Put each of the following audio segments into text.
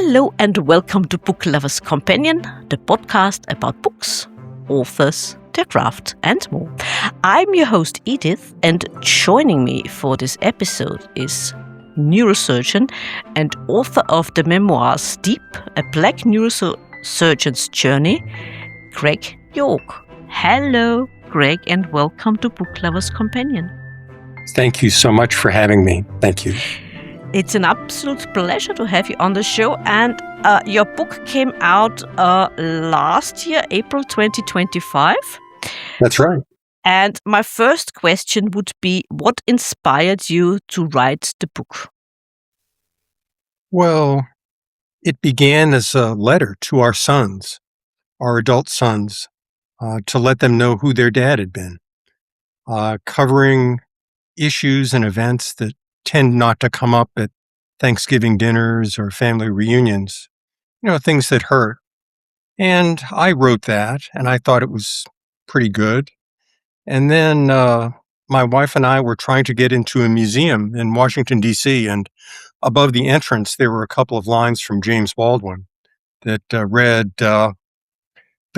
Hello and welcome to Book Lovers Companion, the podcast about books, authors, their craft and more. I'm your host Edith, and joining me for this episode is neurosurgeon and author of the memoir Deep, a Black neurosurgeon's journey, Craig Yorke. Hello, Craig, and welcome to Book Lovers Companion. Thank you so much for having me. Thank you. It's an absolute pleasure to have you on the show. And your book came out last year, April 2025. That's right. And my first question would be, what inspired you to write the book? Well, it began as a letter to our sons, our adult sons, to let them know who their dad had been, covering issues and events that tend not to come up at Thanksgiving dinners or family reunions, things that hurt. And I wrote that, and I thought it was pretty good. And then my wife and I were trying to get into a museum in Washington, D.C., and above the entrance, there were a couple of lines from James Baldwin that read, "The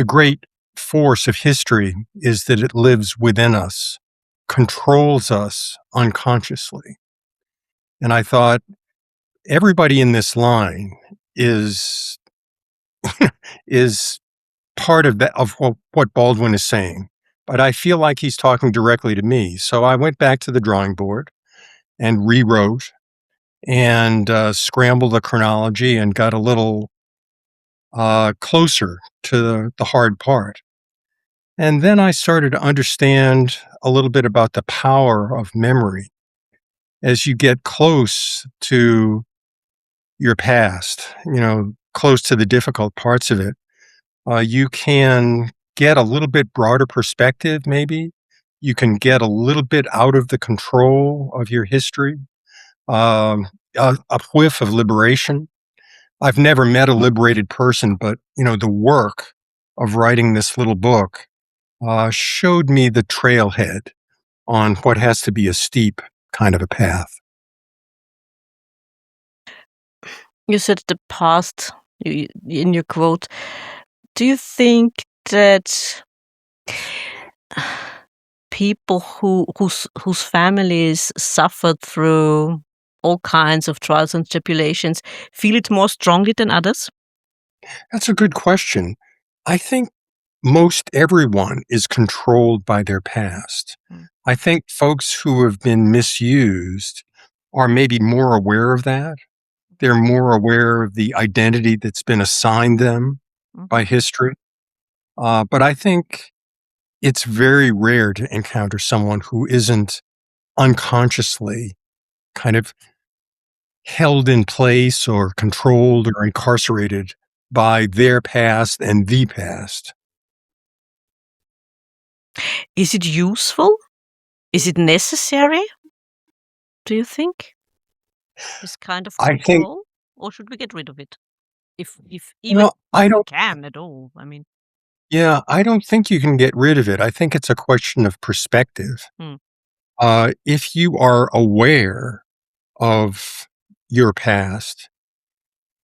great force of history is that it lives within us, controls us unconsciously." And I thought, everybody in this line is is part of that, of what Baldwin is saying, but I feel like he's talking directly to me. So I went back to the drawing board and rewrote and scrambled the chronology and got a little closer to the hard part. And then I started to understand a little bit about the power of memory. As you get close to your past, close to the difficult parts of it, you can get a little bit broader perspective, maybe. You can get a little bit out of the control of your history, a whiff of liberation. I've never met a liberated person, but, the work of writing this little book showed me the trailhead on what has to be a steep kind of a path. You said the past in your quote. Do you think that people whose families suffered through all kinds of trials and tribulations feel it more strongly than others? That's a good question. I think most everyone is controlled by their past. I think folks who have been misused are maybe more aware of that. They're more aware of the identity that's been assigned them by history. But I think it's very rare to encounter someone who isn't unconsciously kind of held in place or controlled or incarcerated by their past and the past. Is it useful? Is it necessary? Do you think? This kind of control? I think, or should we get rid of it? If even I don't. can at all. Yeah, I don't think you can get rid of it. I think it's a question of perspective. If you are aware of your past,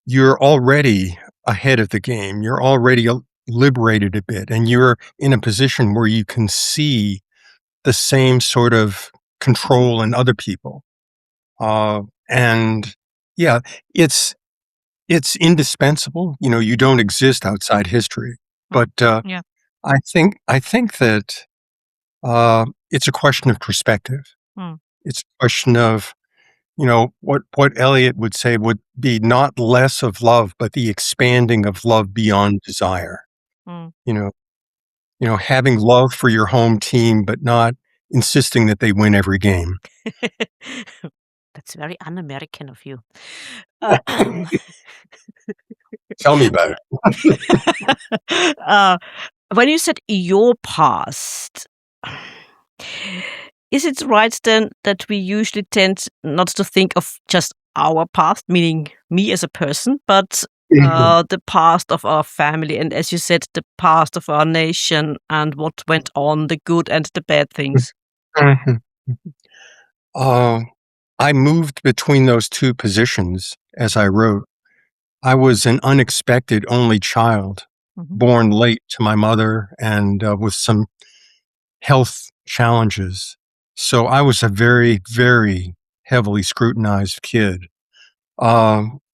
you're already ahead of the game. You're already liberated a bit, and you're in a position where you can see the same sort of control in other people. And yeah, it's indispensable. You don't exist outside history, but Yeah. I think that it's a question of perspective. It's a question of, what Eliot would say would be not less of love, but the expanding of love beyond desire. Having love for your home team, but not insisting that they win every game. That's very un-American of you. Tell me about it. When you said your past, is it right then that we usually tend not to think of just our past, meaning me as a person, but the past of our family, and as you said, the past of our nation and what went on, the good and the bad things? I moved between those two positions as I wrote. I was an unexpected only child, Mhm. born late to my mother and with some health challenges. So I was a very, very heavily scrutinized kid.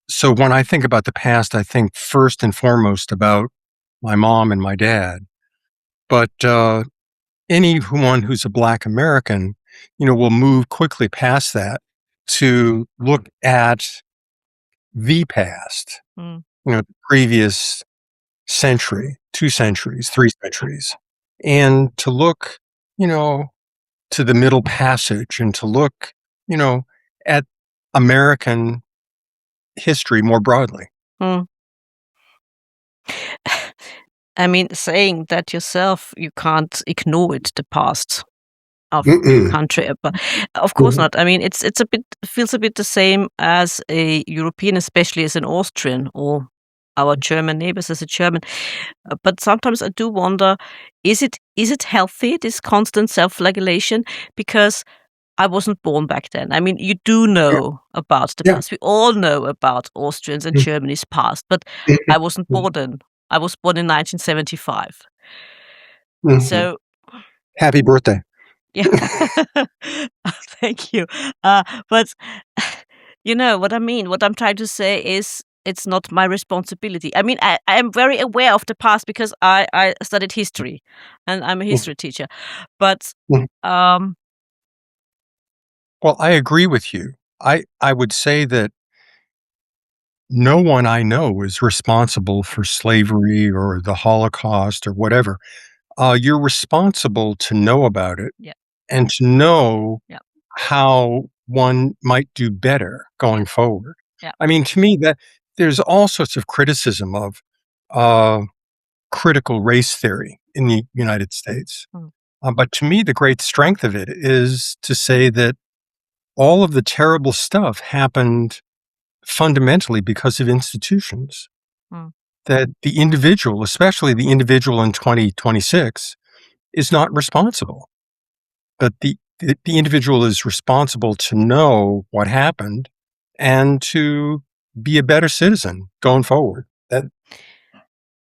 So when I think about the past, I think first and foremost about my mom and my dad. But anyone who's a Black American, will move quickly past that to look at the past, Mm. the previous century, 2 centuries, 3 centuries, and to look, you know, to the Middle Passage and to look, you know, at American history more broadly. Mm. I mean, saying that yourself, you can't ignore it, the past of your Mm-mm. country. But of course Mhm. not. I mean, it's a bit feels a bit the same as a European, especially as an Austrian or our German neighbors as a German. But sometimes I do wonder, is it healthy, this constant self-flagellation? Because I wasn't born back then. I mean, you do Yeah, know about the yeah. past. We all know about Austrians and Mm, Germany's past, but mhm, I wasn't mm, born then. I was born in 1975. mhm. So Happy birthday. yeah, thank you. But you know what I mean. What I'm trying to say is, it's not my responsibility. I mean, I am very aware of the past because I studied history, and I'm a Mhm, history teacher. But mhm. um, Well, I agree with you. I would say that no one I know is responsible for slavery or the Holocaust or whatever. You're responsible to know about it yeah, and to know yeah, how one might do better going forward. yeah. I mean, to me, that there's all sorts of criticism of uh, critical race theory in the United States. Mm, But to me, the great strength of it is to say that all of the terrible stuff happened fundamentally because of institutions, mm, that the individual, especially the individual in 2026, is not responsible. But the individual is responsible to know what happened and to be a better citizen going forward. That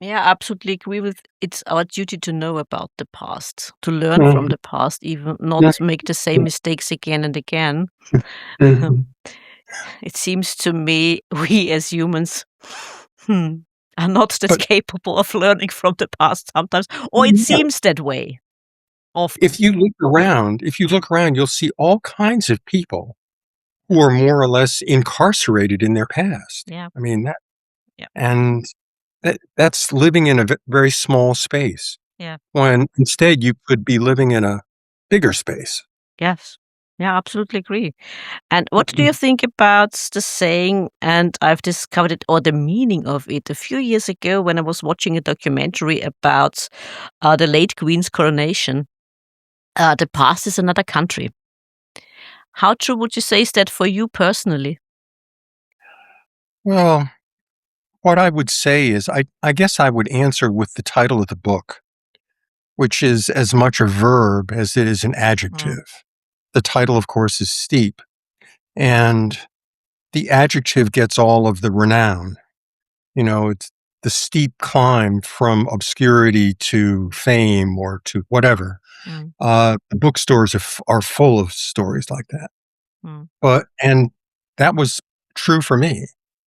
yeah, absolutely agree with. It's our duty to know about the past, to learn from Mhm, the past, even not mhm, make the same mistakes again and again. mhm. It seems to me we as humans hmm, are not that But capable of learning from the past sometimes, or it yeah, seems that way often. if you look around, you'll see all kinds of people who are more or less incarcerated in their past. Yeah, I mean that, yeah, and that's living in a very small space yeah, when instead you could be living in a bigger space. yes. Yeah, absolutely agree. And what do you think about the saying, and I've discovered it, or the meaning of it, a few years ago when I was watching a documentary about the late Queen's coronation? The past is another country. How true would you say is that for you personally? Well, what I would say is I guess I would answer with the title of the book, which is as much a verb as it is an Mm, adjective. The title, of course, is steep, and the adjective gets all of the renown. It's the steep climb from obscurity to fame or to whatever. mm, The bookstores are full of stories like that. mm, And that was true for me.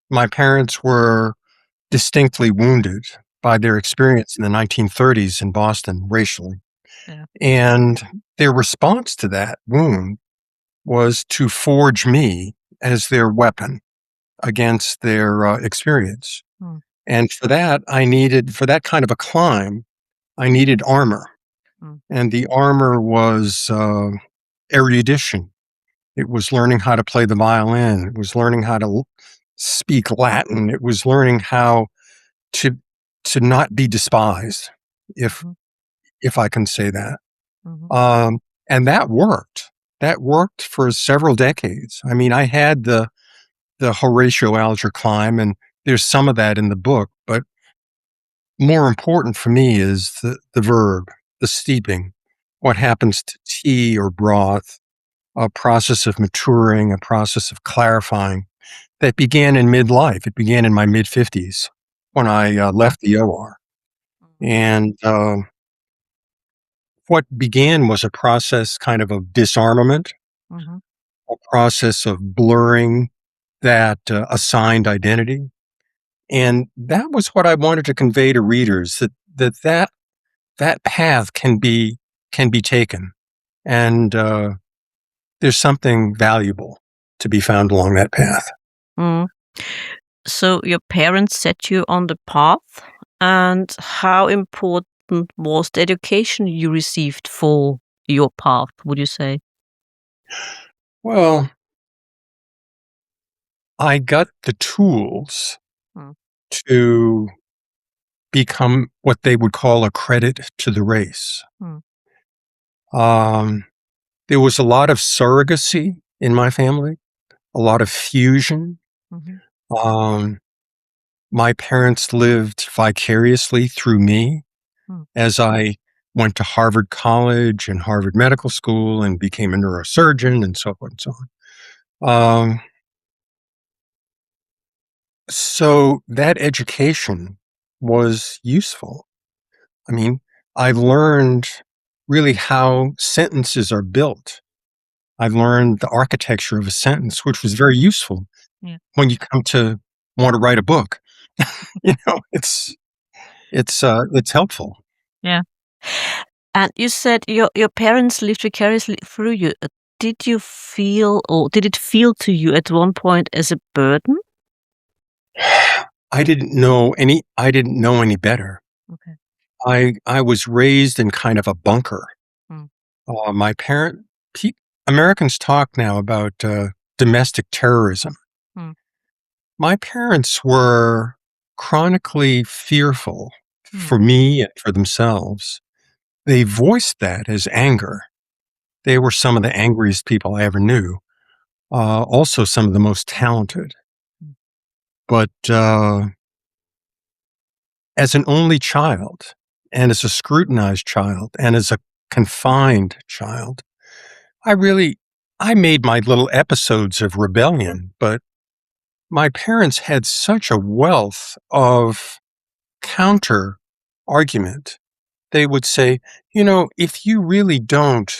My parents were distinctly wounded by their experience in the 1930s in Boston racially. yeah. And their response to that wound was to forge me as their weapon against their experience. Mm, And for that kind of a climb, I needed armor. mm, And the armor was erudition. It was learning how to play the violin. It was learning how to speak Latin. It was learning how to not be despised, if mhm, if I can say that. mhm, Um, and that worked. That worked for several decades. I mean, I had the Horatio Alger climb, and there's some of that in the book, but more important for me is the verb, the steeping, what happens to tea or broth, a process of maturing, a process of clarifying. that began in midlife. It began in my mid-50s when I left the OR. And what began was a process kind of disarmament, Mm-hmm. a process of blurring that assigned identity. And that was what I wanted to convey to readers, that path can be taken. And there's something valuable to be found along that path. Mm. So your parents set you on the path, and how important was the education you received for your path, would you say? Well, I got the tools Mm. to become what they would call a credit to the race. Mm. There was a lot of surrogacy in my family, a lot of fusion. Mm-hmm. Um, my parents lived vicariously through me Mm. as I went to Harvard College and Harvard Medical School and became a neurosurgeon and so forth and so on. So that education was useful. I mean, I learned really how sentences are built. I learned the architecture of a sentence, which was very useful Yeah. when you come to want to write a book. It's helpful. Yeah. And you said your parents lived vicariously through you. Did you feel, or did it feel to you at one point as a burden? I didn't know any better. Okay. I was raised in kind of a bunker. Mm. My Americans talk now about domestic terrorism. Mm. My parents were chronically fearful for Mm. me and for themselves. They voiced that as anger. They were some of the angriest people I ever knew. Also, some of the most talented. Mm. But as an only child, and as a scrutinized child, and as a confined child, I made my little episodes of rebellion, but my parents had such a wealth of counter argument. They would say, if you really don't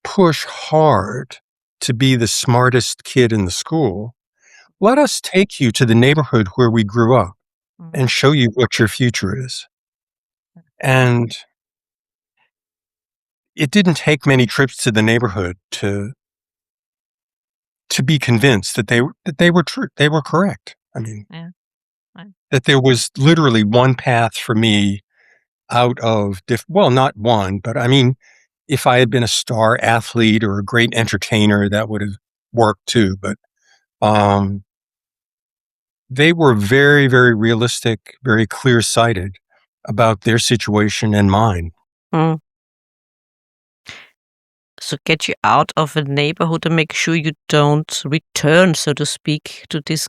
push hard to be the smartest kid in the school, let us take you to the neighborhood where we grew up Mm. and show you what your future is. And it didn't take many trips to the neighborhood to be convinced that they were true. They were correct. I mean, Yeah. Right. that there was literally one path for me out of well, not one, but I mean, if I had been a star athlete or a great entertainer, that would have worked too. But um, they were very, very realistic, very clear-sighted about their situation and mine. Mm. So get you out of a neighborhood and make sure you don't return, so to speak, to this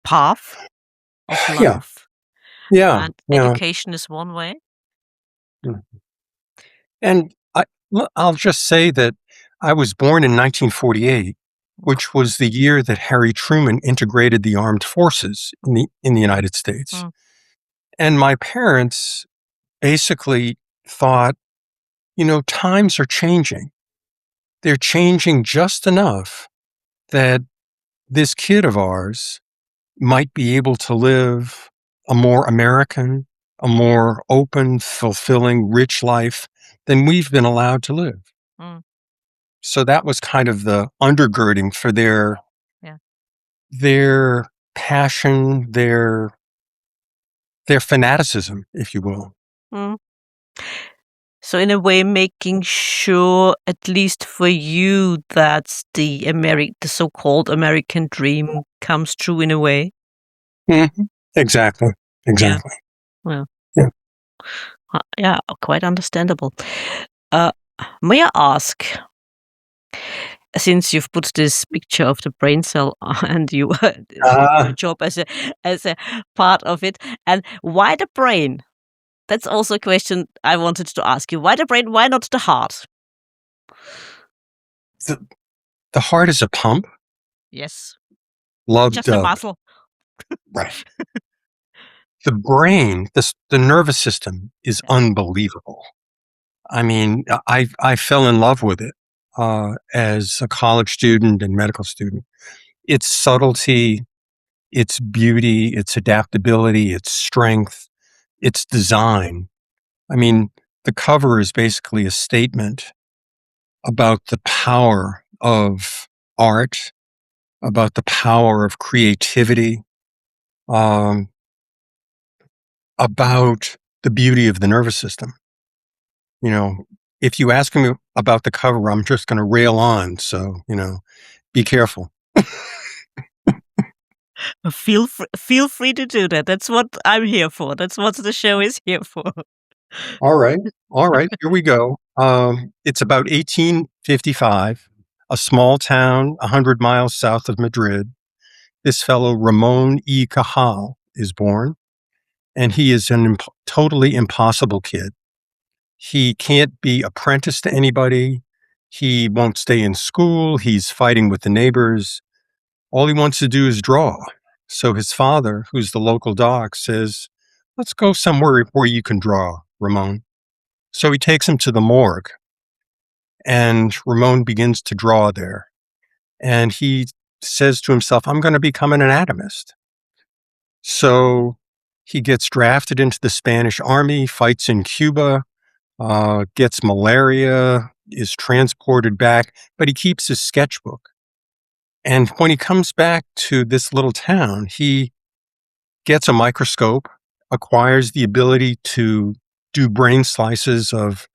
path of Yeah, life. yeah, And yeah. education is one way. Mm. And I'll just say that I was born in 1948, which was the year that Harry Truman integrated the armed forces in the United States. Mm. And my parents basically thought, times are changing. They're changing just enough that this kid of ours might be able to live a more American, a more open, fulfilling, rich life than we've been allowed to live. Mm. So that was kind of the undergirding for Yeah. their passion, their fanaticism, if you will. Mm. So in a way, making sure, at least for you, that the so-called American dream comes true in a way. Mm-hmm. Exactly. Yeah. Exactly. Well, Yeah. yeah, quite understandable. Uh, may I ask, since you've put this picture of the brain cell and you your Uh, job as a part of it, and why the brain? That's also a question I wanted to ask you. Why the brain? Why not the heart? the heart is a pump. Yes. Love Just a Doug. muscle. Right. The brain, the nervous system is unbelievable. I mean, I fell in love with it as a college student and medical student. Its subtlety, its beauty, its adaptability, its strength, its design. I mean, the cover is basically a statement about the power of art, about the power of creativity, um, about the beauty of the nervous system. You know, if you ask me about the cover, I'm just going to rail on. So, be careful. Feel free to do that. That's what I'm here for. That's what the show is here for. All right. All right. Here we go. It's about 1855, a small town 100 miles south of Madrid. This fellow, Ramón y Cajal, is born, and he is an totally impossible kid. He can't be apprenticed to anybody. He won't stay in school. He's fighting with the neighbors. All he wants to do is draw. So his father, who's the local doc, says, "Let's go somewhere where you can draw, Ramon." So he takes him to the morgue, and Ramon begins to draw there. And he says to himself, "I'm going to become an anatomist." So he gets drafted into the Spanish army, fights in Cuba, gets malaria, is transported back, but he keeps his sketchbook. And when he comes back to this little town, he gets a microscope, acquires the ability to do brain slices of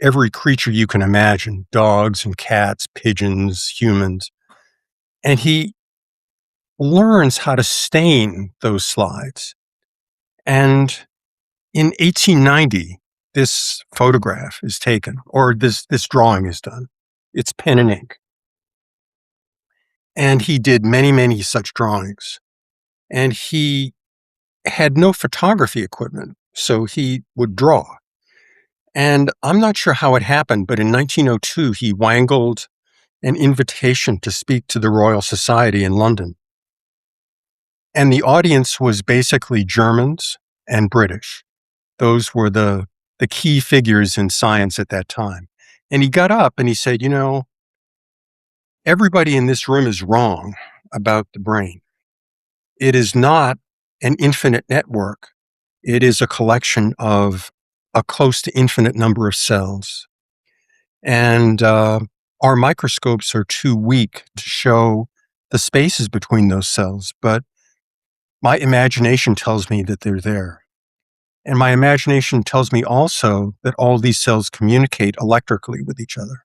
every creature you can imagine, dogs and cats, pigeons, humans. And he learns how to stain those slides. And in 1890, this photograph is taken, or this drawing is done. It's pen and ink. And he did many, many such drawings. And he had no photography equipment, so he would draw. And I'm not sure how it happened, but in 1902, he wangled an invitation to speak to the Royal Society in London. And the audience was basically Germans and British. Those were the key figures in science at that time. And he got up and he said, everybody in this room is wrong about the brain. It is not an infinite network. It is a collection of a close to infinite number of cells. And our microscopes are too weak to show the spaces between those cells, but my imagination tells me that they're there. And my imagination tells me also that all these cells communicate electrically with each other.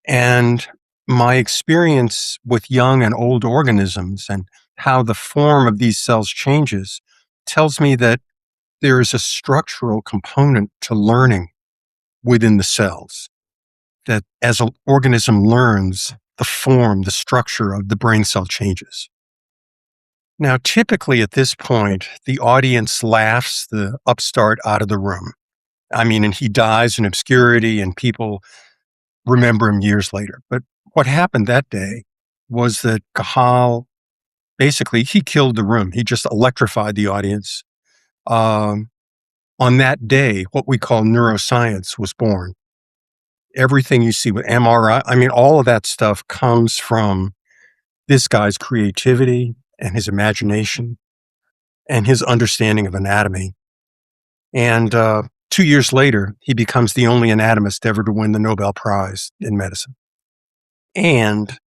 And my experience with young and old organisms and how the form of these cells changes tells me that there is a structural component to learning within the cells. That as an organism learns, the form, the structure of the brain cell changes. Now, typically at this point, the audience laughs the upstart out of the room. And he dies in obscurity and people remember him years later. But what happened that day was that Cajal, basically, he killed the room. He just electrified the audience. On that day, what we call neuroscience was born. Everything you see with MRI, all of that stuff comes from this guy's creativity and his imagination and his understanding of anatomy. And 2 years later, he becomes the only anatomist ever to win the Nobel Prize in medicine. And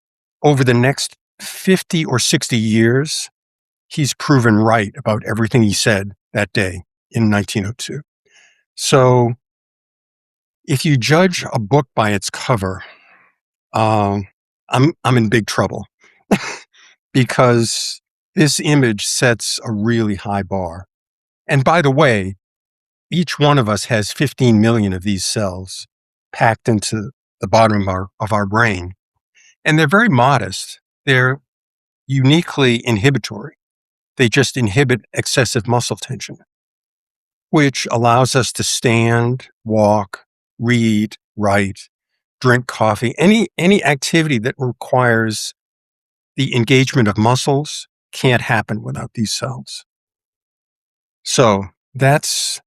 over the next 50 or 60 years, he's proven right about everything he said that day in 1902. So if you judge a book by its cover, I'm in big trouble because this image sets a really high bar. And by the way, each one of us has 15 million of these cells packed into the bottom of our brain. And they're very modest. They're uniquely inhibitory. They just inhibit excessive muscle tension, which allows us to stand, walk, read, write, drink coffee, any activity that requires the engagement of muscles can't happen without these cells. So that's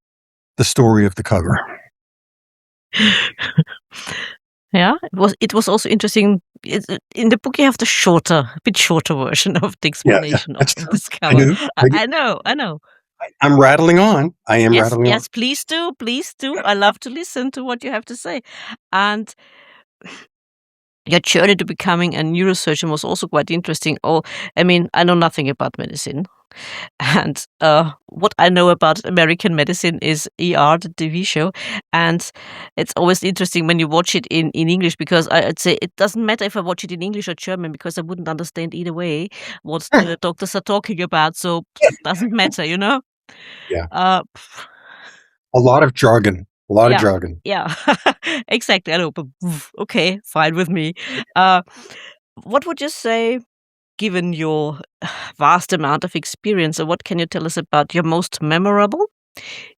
the story of the cover. Yeah, it was also interesting. In the book, you have the bit shorter version of the Yeah, explanation that's of true. this I cover. knew. I know, I know. I'm rattling on. I am Yes, rattling on. yes, please do, please do. I love to listen to what you have to say. And your journey to becoming a neurosurgeon was also quite interesting. I mean, I know nothing about medicine. And what I know about American medicine is ER, the TV show. And it's always interesting when you watch it in English, because I'd say it doesn't matter if I watch it in English or German, because I wouldn't understand either way what the doctors are talking about. So doesn't matter, you know? Yeah. Uh, A lot of jargon. A lot of yeah, jargon. yeah, exactly. I know, but okay, fine with me. Uh, what would you say, given your vast amount of experience, or what can you tell us about your most memorable,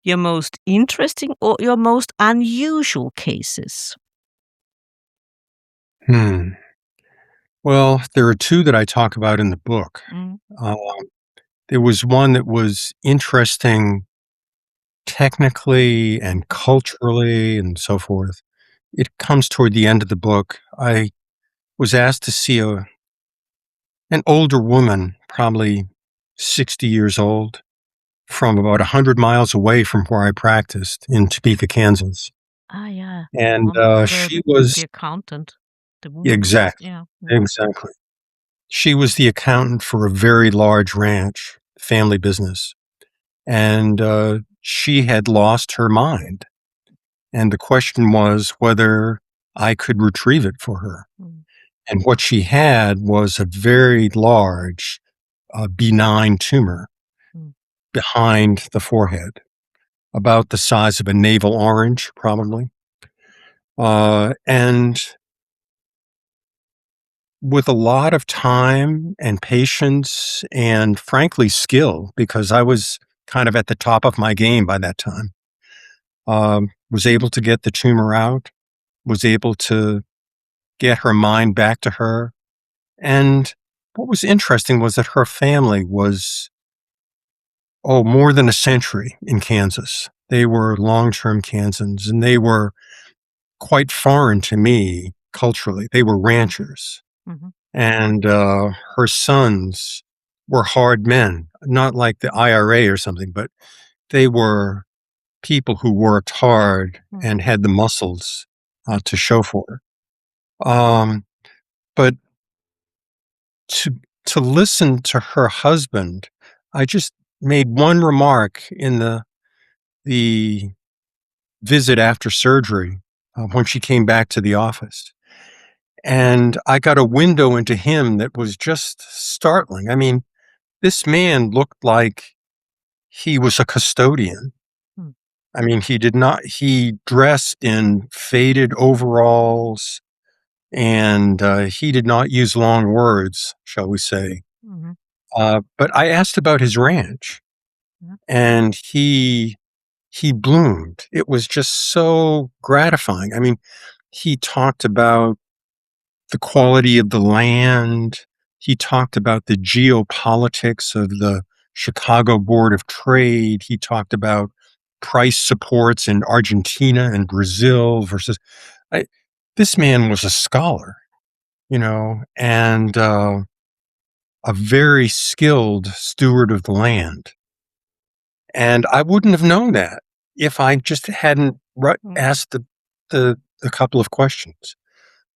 your most interesting, or your most unusual cases? Well, there are two that I talk about in the book. Mm. Um, there was one that was interesting technically and culturally and so forth. It comes toward the end of the book. I was asked to see an older woman, probably 60 years old, from about 100 miles away from where I practiced in Topeka, Kansas. Ah, yeah, the And one, she the was accountant, the woman. exactly, Yeah. Mm. exactly. She was the accountant for a very large ranch, family business. And she had lost her mind. And the question was whether I could retrieve it for her. Mm. And what she had was a very large, benign tumor Mm. behind the forehead, about the size of a navel orange, probably. And with a lot of time and patience and, frankly, skill, because I was kind of at the top of my game by that time, was able to get the tumor out, was able to get her mind back to her. And what was interesting was that her family was, more than a century in Kansas. They were long-term Kansans, and they were quite foreign to me culturally. They were ranchers. Mhm. And her sons were hard men, not like the IRA or something, but they were people who worked hard Mm. and had the muscles to show for it. But to to listen to her husband, I just made one remark in the visit after surgery when she came back to the office. And I got a window into him that was just startling. I mean, this man looked like he was a custodian. Mm. I mean, he dressed in faded overalls, and he did not use long words, shall we say. Mhm. But I asked about his ranch, Yeah. and he bloomed. It was just so gratifying. I mean, he talked about the quality of the land. He talked about the geopolitics of the Chicago Board of Trade. He talked about price supports in Argentina and Brazil versus. I, this man was a scholar, and a very skilled steward of the land. And I wouldn't have known that if I just hadn't Mm. asked the couple of questions.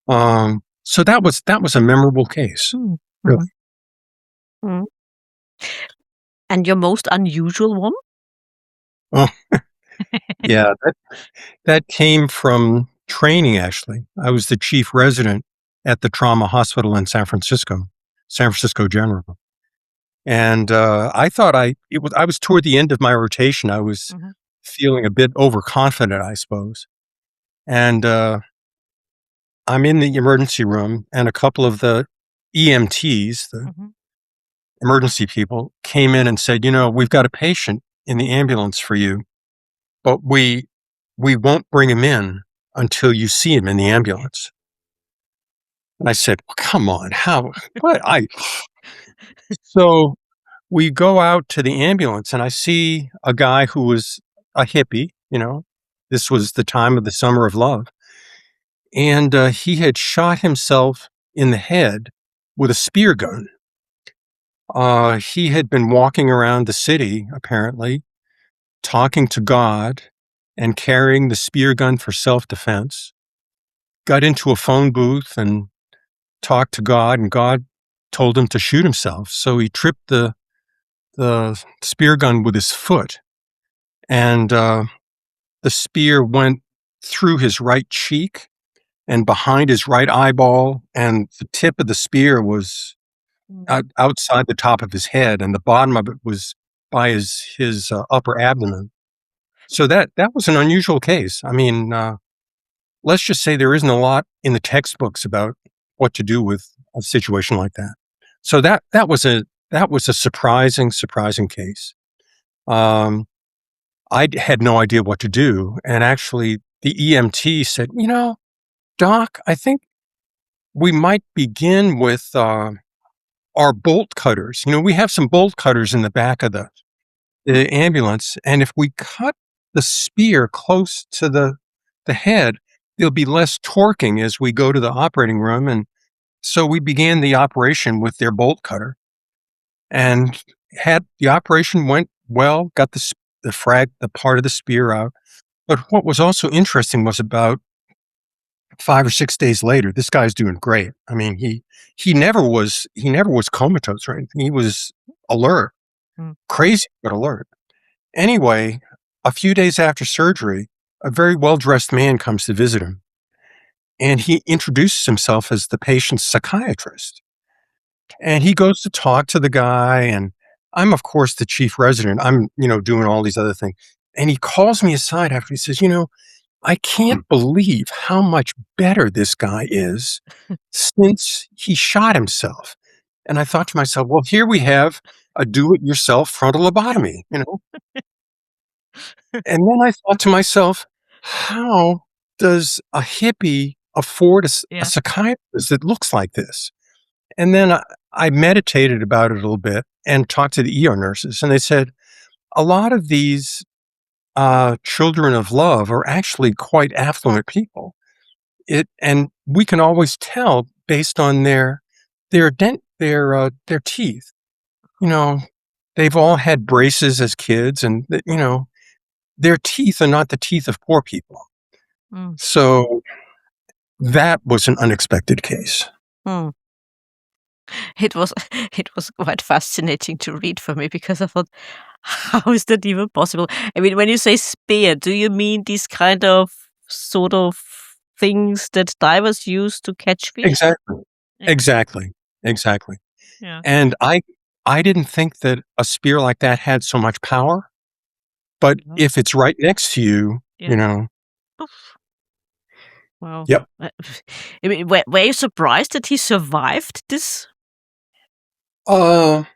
So that was a memorable case. Mm. Really. Mhm. Mm. And your most unusual one? Oh, yeah, that came from training, actually. I was the chief resident at the trauma hospital in San Francisco General. And I thought I was toward the end of my rotation. I was Mhm. feeling a bit overconfident, I suppose. And I'm in the emergency room, and a couple of the EMTs, the Mhm. emergency people, came in and said, we've got a patient in the ambulance for you, but we won't bring him in until you see him in the ambulance. And I said, well, come on, how, what? So we go out to the ambulance and I see a guy who was a hippie, this was the time of the summer of love. And he had shot himself in the head with a spear gun. He had been walking around the city, apparently, talking to God and carrying the spear gun for self-defense, got into a phone booth and talked to God, and God told him to shoot himself. So he tripped the spear gun with his foot, and the spear went through his right cheek and behind his right eyeball, and the tip of the spear was outside the top of his head, and the bottom of it was by his upper abdomen. So that was an unusual case. I mean, let's just say there isn't a lot in the textbooks about what to do with a situation like that. So that was a surprising case. I had no idea what to do, and actually, the EMT said, Doc, I think we might begin with our bolt cutters. We have some bolt cutters in the back of the ambulance, and if we cut the spear close to the head, there'll be less torquing as we go to the operating room. And so we began the operation with their bolt cutter, and the operation went well, got the part of the spear out. But what was also interesting was about 5 or 6 days later, this guy's doing great. I mean, he never was comatose or anything. He was alert, crazy, but alert. Anyway, a few days after surgery, a very well-dressed man comes to visit him, and he introduces himself as the patient's psychiatrist. And he goes to talk to the guy, and I'm, of course, the chief resident. I'm, doing all these other things. And he calls me aside after. He says, I can't believe how much better this guy is since he shot himself. And I thought to myself, well, here we have a do-it-yourself frontal lobotomy, And then I thought to myself, how does a hippie afford a psychiatrist that looks like this? And then I meditated about it a little bit and talked to the ER nurses, and they said, a lot of these children of love are actually quite affluent people. And we can always tell based on their teeth. They've all had braces as kids, and their teeth are not the teeth of poor people. So that was an unexpected case. It was quite fascinating to read for me, because I thought, how is that even possible? I mean, when you say spear, do you mean these kind of sort of things that divers use to catch fish? Exactly. Yeah. And I didn't think that a spear like that had so much power, but if it's right next to you, Oof. Wow. Yep. I mean, were you surprised that he survived this? Well,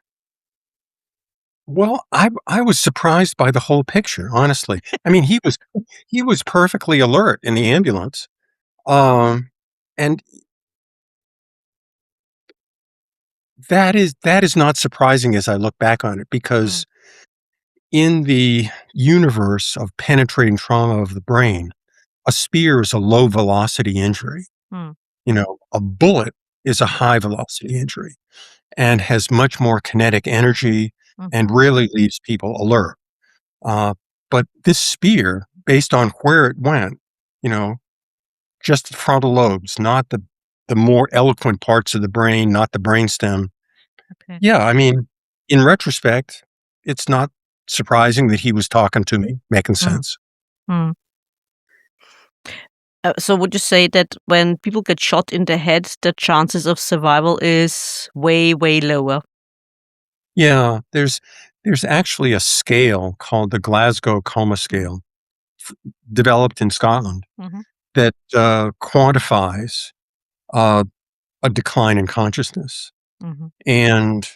I was surprised by the whole picture, honestly. I mean, he was perfectly alert in the ambulance. And that is not surprising as I look back on it, because in the universe of penetrating trauma of the brain, a spear is a low velocity injury. A bullet is a high velocity injury and has much more kinetic energy and really leaves people alert. But this spear, based on where it went, just the frontal lobes, not the more eloquent parts of the brain, not the brainstem. Okay. Yeah, I mean, in retrospect, it's not surprising that he was talking to me, making sense. So would you say that when people get shot in the head, the chances of survival is way, way lower? Yeah, there's actually a scale called the Glasgow Coma scale, developed in Scotland, that quantifies a decline in consciousness. And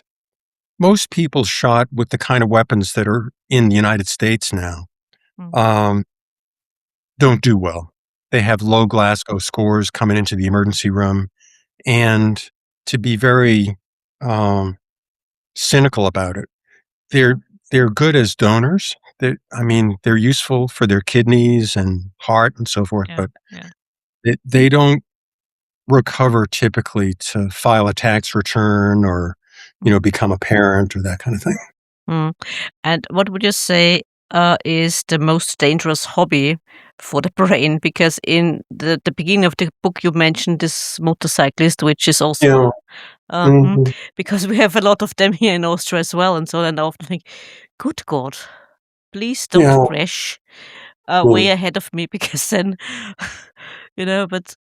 most people shot with the kind of weapons that are in the United States now don't do well. They have low Glasgow scores coming into the emergency room, and to be very cynical about it. They're good as donors. They're useful for their kidneys and heart and so forth, but they don't recover typically to file a tax return or, become a parent or that kind of thing. And what would you say is the most dangerous hobby for the brain? Because in the beginning of the book, you mentioned this motorcyclist, which is also Mhm. because we have a lot of them here in Austria as well, and so then I often think, good God, please don't Yeah. crash way Mm. ahead of me, because then, But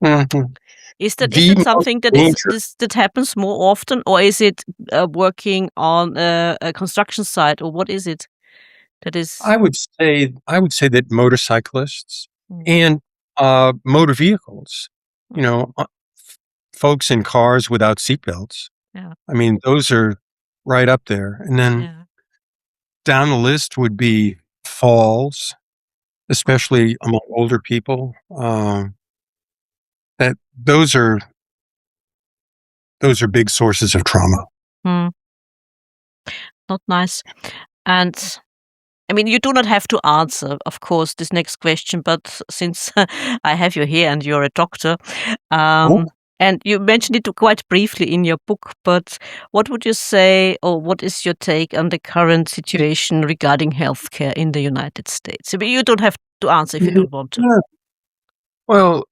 Mhm. is The that most something that danger that happens more often, or is it working on a construction site, or what is it that is? I would say that motorcyclists Mm, and, motor vehicles, you mm, know, folks in cars without seatbelts, yeah, those are right up there, and then yeah. down the list would be falls, especially among older people, that those are big sources of trauma. Mm, not nice. And I mean, you do not have to answer, of course, this next question, but since I have you here and you're a doctor, Oh, and you mentioned it quite briefly in your book, but what would you say, or what is your take on the current situation regarding healthcare in the United States? I mean, you don't have to answer if you mhm, don't want to. yeah. Well,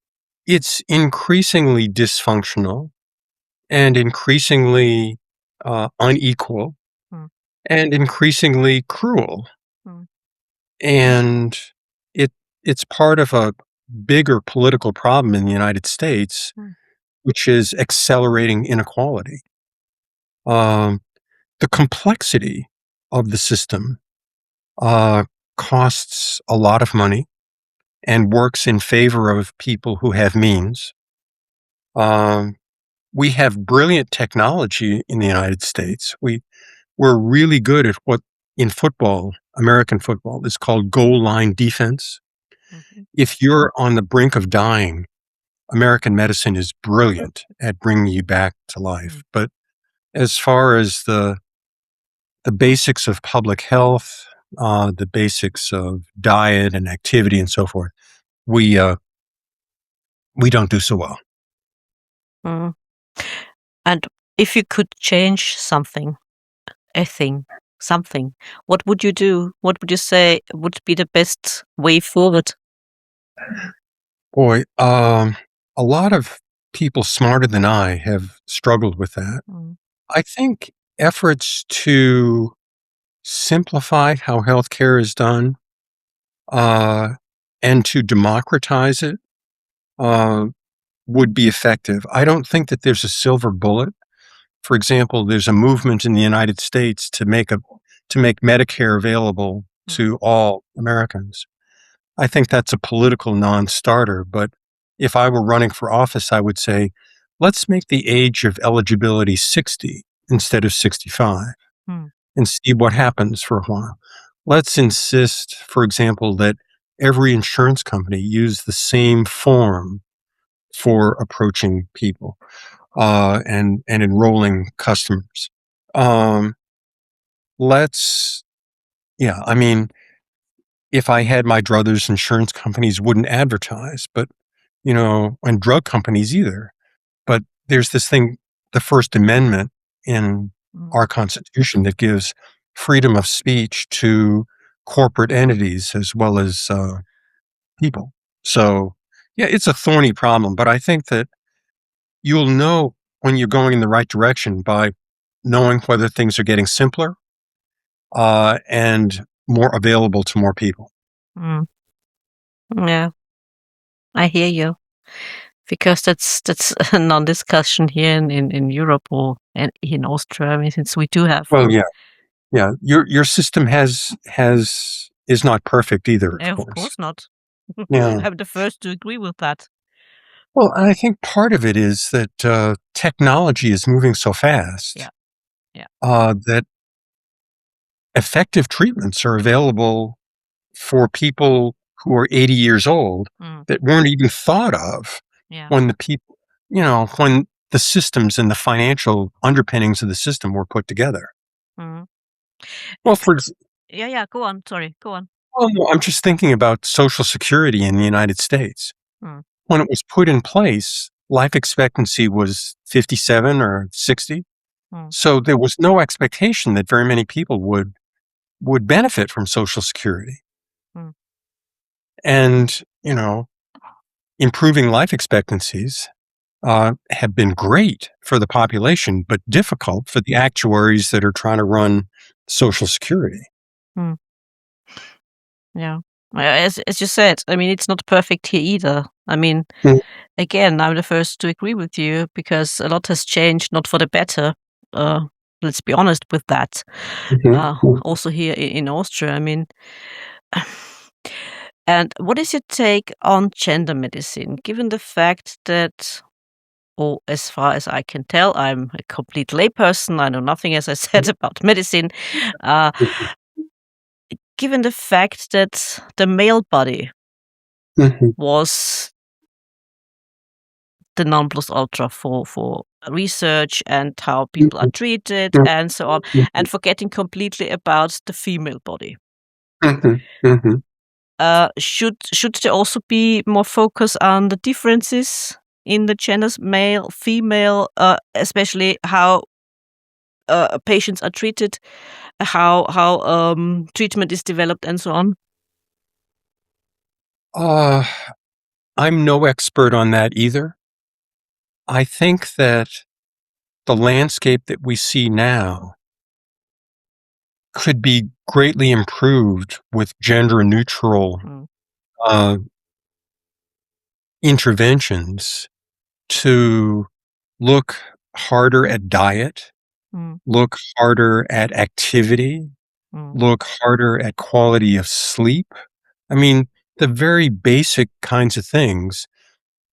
it's increasingly dysfunctional and increasingly, unequal Mm, and increasingly cruel, mm, and it it's part of a bigger political problem in the United States, mm, which is accelerating inequality. Um, the complexity of the system, uh, costs a lot of money and works in favor of people who have means. Um, we have brilliant technology in the United States. We're really good at what in football, American football, is called goal line defense. mhm, If you're on the brink of dying, American medicine is brilliant at bringing you back to life. mm, But as far as the basics of public health, the basics of diet and activity and so forth, we uh, we don't do so well. mm. And if you could change something, a thing, something, what would you do? What would you say would be the best way forward? Boy, a lot of people smarter than I have struggled with that. Mm, I think efforts to simplify how healthcare is done, uh, and to democratize it, uh, would be effective. I don't think that there's a silver bullet. For example, there's a movement in the United States to make Medicare available mm, to all Americans. I think that's a political non-starter, but if I were running for office, I would say, let's make the age of eligibility 60 instead of 65 mm, and see what happens for a while. Let's insist, for example, that every insurance company use the same form for approaching people, and enrolling customers. Um, let's, yeah, if I had my druthers, insurance companies wouldn't advertise, but and drug companies either. But there's this thing, the First Amendment in mm, our Constitution that gives freedom of speech to corporate entities as well as people. So, yeah, it's a thorny problem, but I think that you'll know when you're going in the right direction by knowing whether things are getting simpler, and more available to more people. mm. Yeah, I hear you. Because that's a non-discussion here in Europe or in Austria. I mean, since we do have, Well, yeah, yeah. Your system is not perfect either, of of course. course not. Yeah. I'm the first to agree with that. Well, and I think part of it is that technology is moving so fast, Yeah, yeah. that effective treatments are available for people who are 80 years old Mm, that weren't even thought of yeah. when the people. when the systems and the financial underpinnings of the system were put together. Mm. Well, Yeah, go on. Sorry, go on. no, I'm just thinking about Social Security in the United States. Mm. When it was put in place, life expectancy was 57 or 60. Mm. So there was no expectation that very many people would benefit from Social Security. Mm. And, improving life expectancies have been great for the population, but difficult for the actuaries that are trying to run Social Security. Mm. Yeah. As you said, I mean, it's not perfect here either. I mean, Mm. again, I'm the first to agree with you because a lot has changed, not for the better. Uh, let's be honest with that. Mhm. Also here in Austria, I mean, and what is your take on gender medicine, given the fact that, or as far as I can tell, I'm a complete layperson. I know nothing, as I said, about medicine. Uh, given the fact that the male body Mhm. was the non plus ultra for research and how people are Mhm. treated and so on, and forgetting completely about the female body. Mhm. Mhm. Should there also be more focus on the differences in the genders, male, female, especially how patients are treated, how treatment is developed, and so on? Uh, I'm no expert on that either. I think that the landscape that we see now could be greatly improved with gender neutral Mm, uh, interventions to look harder at diet, mm, look harder at activity, mm, look harder at quality of sleep. I mean, the very basic kinds of things.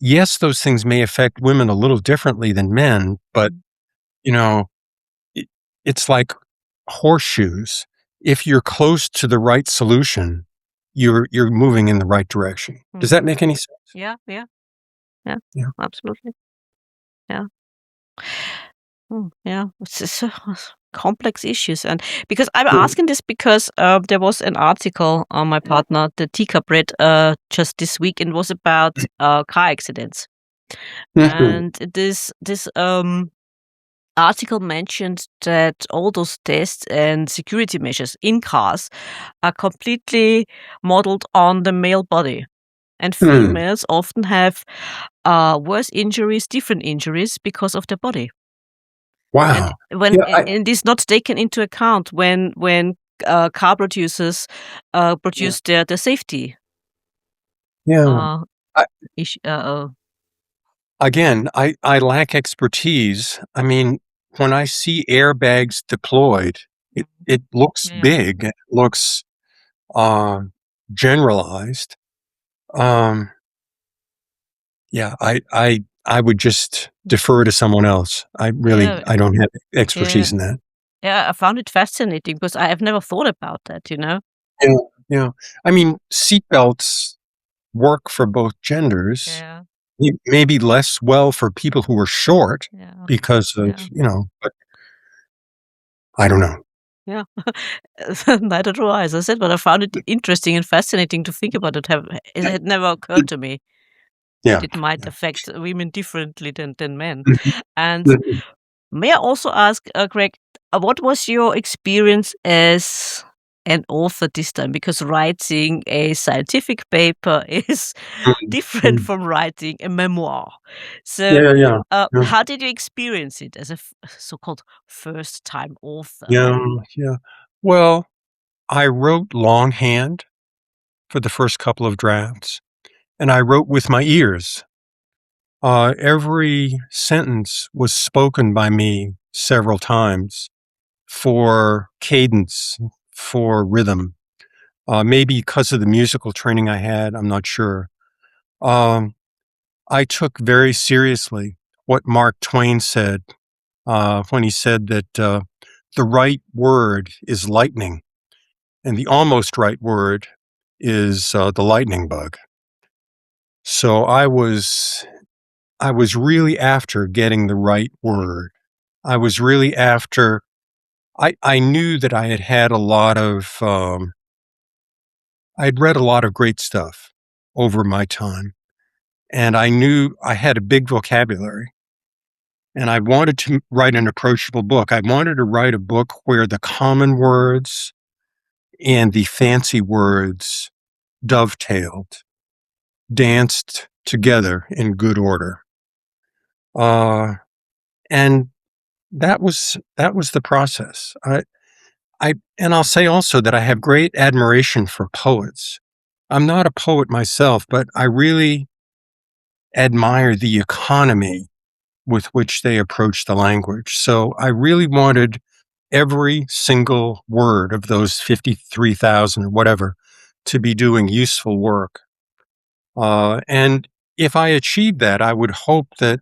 Yes, those things may affect women a little differently than men, but, mm, you know, it, it's like horseshoes. If you're close to the right solution, you're moving in the right direction. Does mm. that make any sense? Yeah, yeah, yeah, Yeah. absolutely. Yeah. Yeah, it's complex issues, and because I'm asking this because there was an article on my partner, the teacup read just this week, and was about car accidents, Mhm. and this article mentioned that all those tests and security measures in cars are completely modeled on the male body, and Hmm. females often have worse injuries, different injuries because of their body. And Wow. when Yeah. and it's not taken into account when car producers Yeah. produce their safety Yeah. uh, I, issue. again, I lack expertise. I mean, when I see airbags deployed, it looks Yeah, big. It looks uh, generalized. Um, yeah, I would just defer to someone else. yeah, I don't have yeah, expertise in that. yeah. I found it fascinating because I have never thought about that. You know. Yeah, yeah. I mean, seatbelts work for both genders. Yeah, Maybe less well for people who are short yeah, because of, yeah, but I don't know. yeah. Neither do I, as I said, but I found it interesting and fascinating to think about it. It had never occurred to me that Yeah. it might Yeah. affect women differently than men. Mhm. And Mhm. may I also ask, Greg, what was your experience as an author this time? Because writing a scientific paper is different Mhm. from writing a memoir. So, Yeah, yeah, yeah, how did you experience it as a so-called first-time author? yeah, yeah. Well, I wrote longhand for the first couple of drafts, and I wrote with my ears. Every sentence was spoken by me several times for cadence, for rhythm. Maybe because of the musical training I had, I'm not sure. Um, I took very seriously what Mark Twain said when he said that the right word is lightning, and the almost right word is the lightning bug. So I was really after getting the right word. I was really after, I knew that I had had a lot of, I'd read a lot of great stuff over my time, and I knew I had a big vocabulary, and I wanted to write an approachable book. I wanted to write a book where the common words and the fancy words dovetailed, danced together in good order. And that was the process. And I'll say also that I have great admiration for poets. I'm not a poet myself, but I really admire the economy with which they approach the language. So I really wanted every single word of those 53,000 or whatever to be doing useful work. And if I achieved that, I would hope that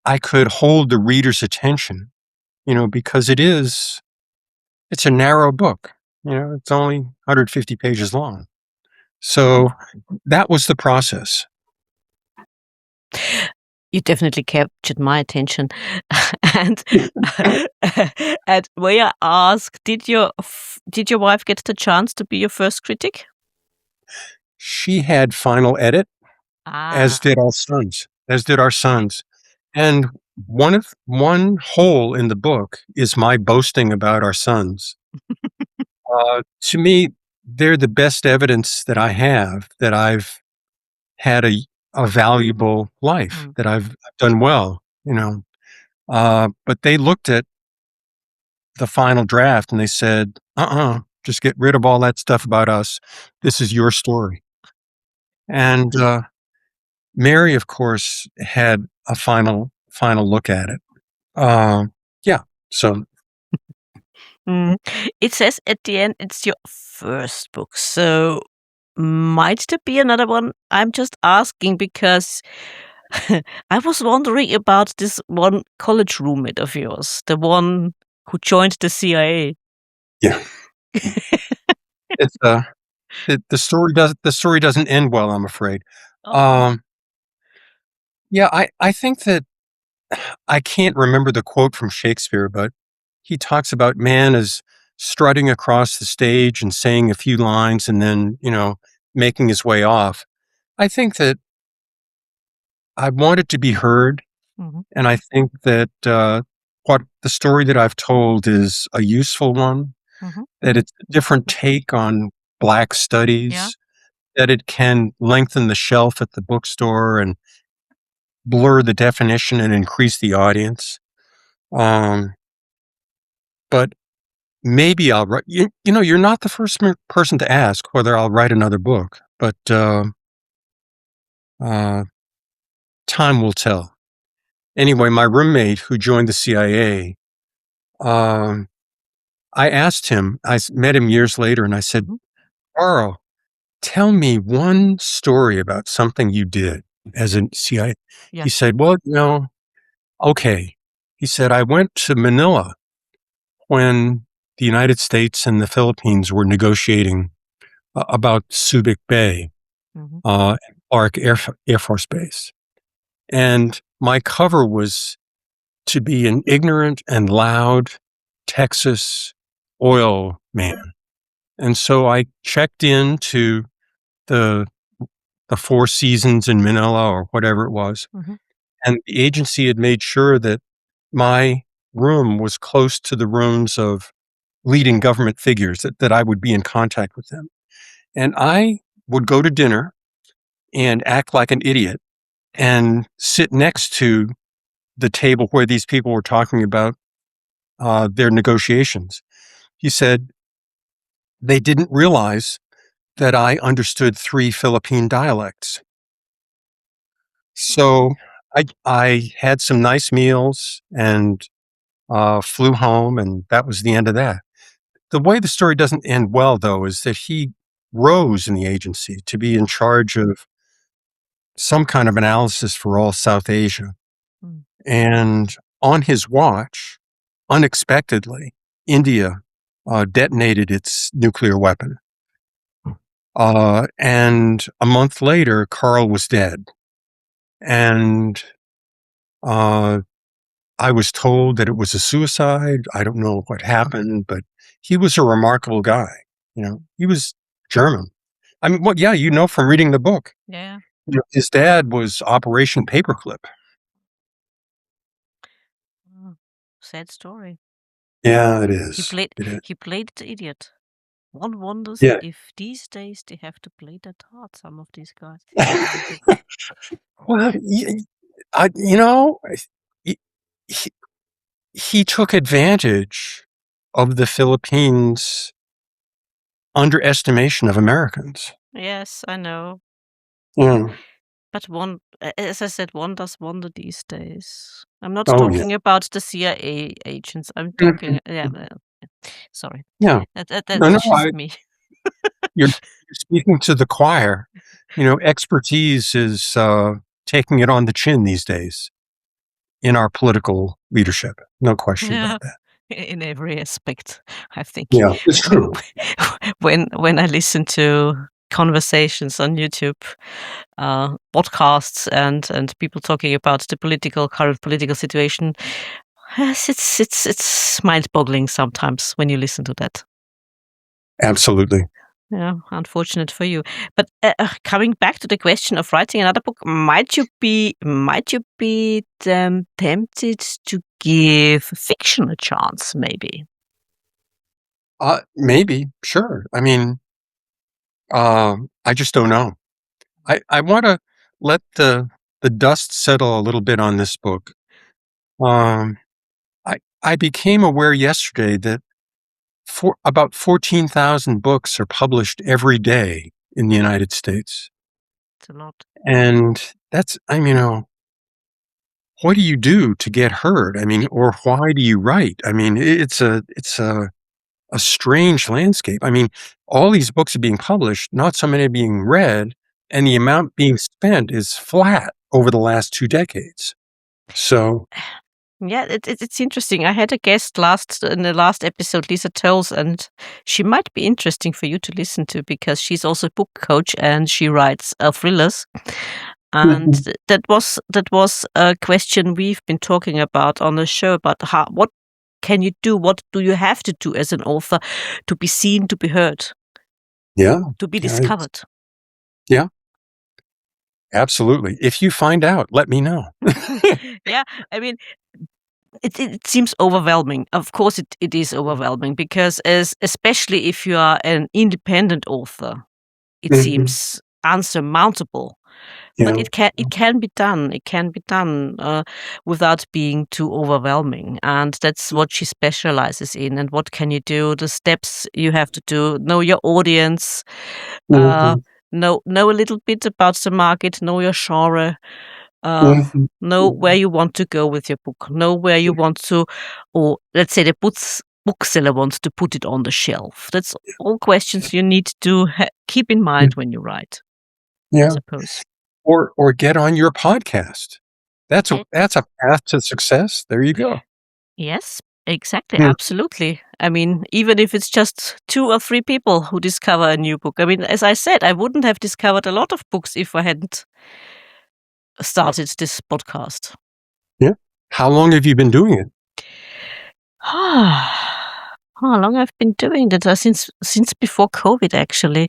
I could hold the reader's attention, because it's a narrow book. It's only 150 pages long. So that was the process. You definitely captured my attention. and and may I ask, did your wife get the chance to be your first critic? She had final edit, as did our sons. And one hole in the book is my boasting about our sons. To me, they're the best evidence that I have that I've had a valuable life, that I've done well, But they looked at the final draft and they said, just get rid of all that stuff about us. This is your story. And Mary, of course, had a final look at it. Yeah. So It says at the end it's your first book. So might there be another one? I'm just asking because I was wondering about this one college roommate of yours, the one who joined the CIA. yeah, it's the story doesn't end well, I'm afraid. Oh. Yeah, I think that I can't remember the quote from Shakespeare, but he talks about man as strutting across the stage and saying a few lines and then, making his way off. I think that I wanted to be heard, and I think that what the story that I've told is a useful one, that it's a different take on Black studies, that it can lengthen the shelf at the bookstore and blur the definition and increase the audience. But maybe I'll write. You're not the first person to ask whether I'll write another book, but time will tell. Anyway, my roommate who joined the CIA, I asked him. Met him years later, and I said, "Carl, tell me one story about something you did as a CIA." Yeah. He said, "Well, okay." He said, "I went to Manila when the United States and the Philippines were negotiating about Subic Bay, Clark Air Force Base. And my cover was to be an ignorant and loud Texas oil man. And so I checked into the Four Seasons in Manila or whatever it was. And the agency had made sure that my room was close to the rooms of leading government figures, that I would be in contact with them. And I would go to dinner and act like an idiot and sit next to the table where these people were talking about their negotiations. He said they didn't realize that I understood 3 Philippine dialects. So I had some nice meals and flew home, and that was the end of that. The way the story doesn't end well, though, is that he rose in the agency to be in charge of some kind of analysis for all South Asia. And on his watch, unexpectedly, India detonated its nuclear weapon. And a month later, Carl was dead. And I was told that it was a suicide. I don't know what happened, but he was a remarkable guy. He was German. I mean, well, yeah, from reading the book. Yeah. His dad was Operation Paperclip. Oh, sad story. Yeah, it He is. played It is. he played the idiot. One wonders Yeah. if these days they have to play that hard, some of these guys. Well, I, you know, he, he he took advantage of the Philippines' underestimation of Americans. Yes, I know. Yeah. But as I said, one does wonder these days. I'm not Oh, yeah. talking about the CIA agents. I'm Mhm. talking, sorry. Yeah. No, That's no, just me. you're speaking to the choir. Expertise is taking it on the chin these days in our political leadership. No question Yeah, about that. in every aspect, I think. Yeah, it's true. When I listen to conversations on YouTube, podcasts, and people talking about the current political situation, yes, it's mind-boggling sometimes when you listen to that. Absolutely. Yeah, unfortunate for you. But coming back to the question of writing another book, might you be tempted to give fiction a chance? Maybe. Maybe, sure. I mean, I just don't know. I want to let the dust settle a little bit on this book. Um, I became aware yesterday that about 14,000 books are published every day in the United States, It's a lot. and that's what do you do to get heard? I mean, or why do you write? I mean, it's a strange landscape. I mean, all these books are being published, not so many are being read, and the amount being spent is flat over the last 2 decades. So, Yeah, it's interesting. I had a guest in the last episode, Lisa Tolles, and she might be interesting for you to listen to because she's also a book coach and she writes thrillers. And mhm, that was a question we've been talking about on the show about what can you do? What do you have to do as an author to be seen, to be heard, yeah, to be yeah, discovered? yeah, absolutely. If you find out, let me know. Yeah, I mean, it seems overwhelming. Of course, it is overwhelming because especially if you are an independent author, it Mhm, seems unsurmountable. But yeah, it can be done. It can be done without being too overwhelming, and that's what she specializes in. And what can you do? The steps you have to do: know your audience, uh, mhm, know a little bit about the market, know your genre, mhm, know where you want to go with your book, know where you want to, or let's say the bookseller wants to put it on the shelf. That's all questions you need to keep in yeah, mind when you write, I yeah. suppose. Or get on your podcast. That's a Get that's a path to success. There you go. Yes, exactly, Mm, absolutely. I mean, even if it's just 2 or 3 people who discover a new book. I mean, as I said, I wouldn't have discovered a lot of books if I hadn't started this podcast. yeah. How long have you been doing it? How long I've been doing that? Since before COVID, actually.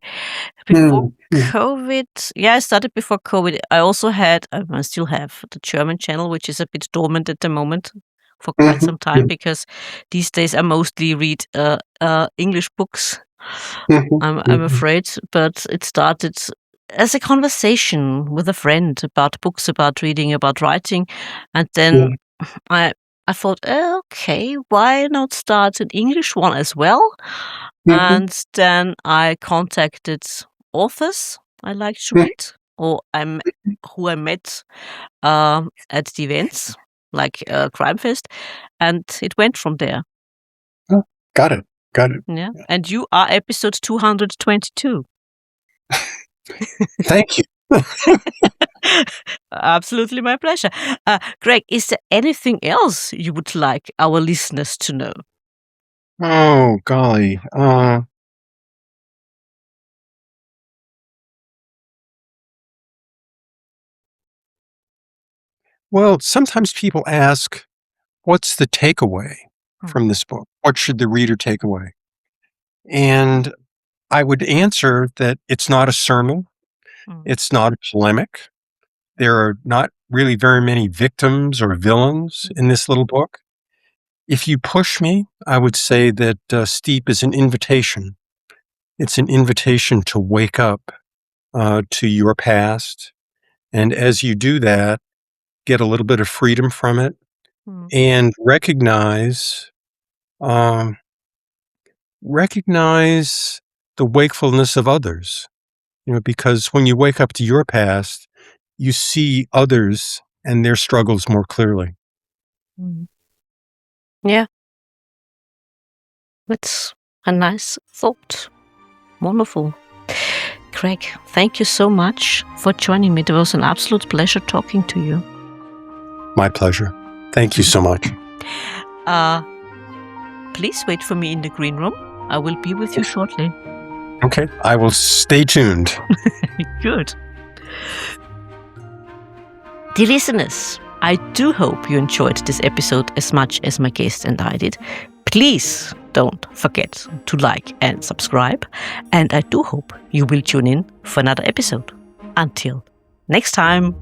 Before Mm, mm, COVID, yeah, I started before COVID. I also had, I still have the German channel, which is a bit dormant at the moment for quite mhm, some time mm, because these days I mostly read English books. mhm, I'm mhm, afraid, but it started as a conversation with a friend about books, about reading, about writing, and then yeah, I I thought, okay, why not start an English one as well? mhm, And then I contacted authors I like to mm. read, or who I met at the events, like Crime Fest, and it went from there. Oh, got it. Got it. Yeah, and you are episode 222. Thank you. Absolutely my pleasure. Greg, is there anything else you would like our listeners to know? Oh, golly. Well, sometimes people ask, what's the takeaway from this book? What should the reader take away? And I would answer that it's not a sermon. It's not a polemic. There are not really very many victims or villains in this little book. If you push me, I would say that Steep is an invitation. It's an invitation to wake up to your past. And as you do that, get a little bit of freedom from it and recognize the wakefulness of others. Because when you wake up to your past, you see others and their struggles more clearly. Yeah. That's a nice thought. Wonderful. Craig, thank you so much for joining me. It was an absolute pleasure talking to you. My pleasure. Thank you so much. Please wait for me in the green room. I will be with you shortly. Okay, I will stay tuned. Good. Dear listeners, I do hope you enjoyed this episode as much as my guest and I did. Please don't forget to like and subscribe. And I do hope you will tune in for another episode. Until next time.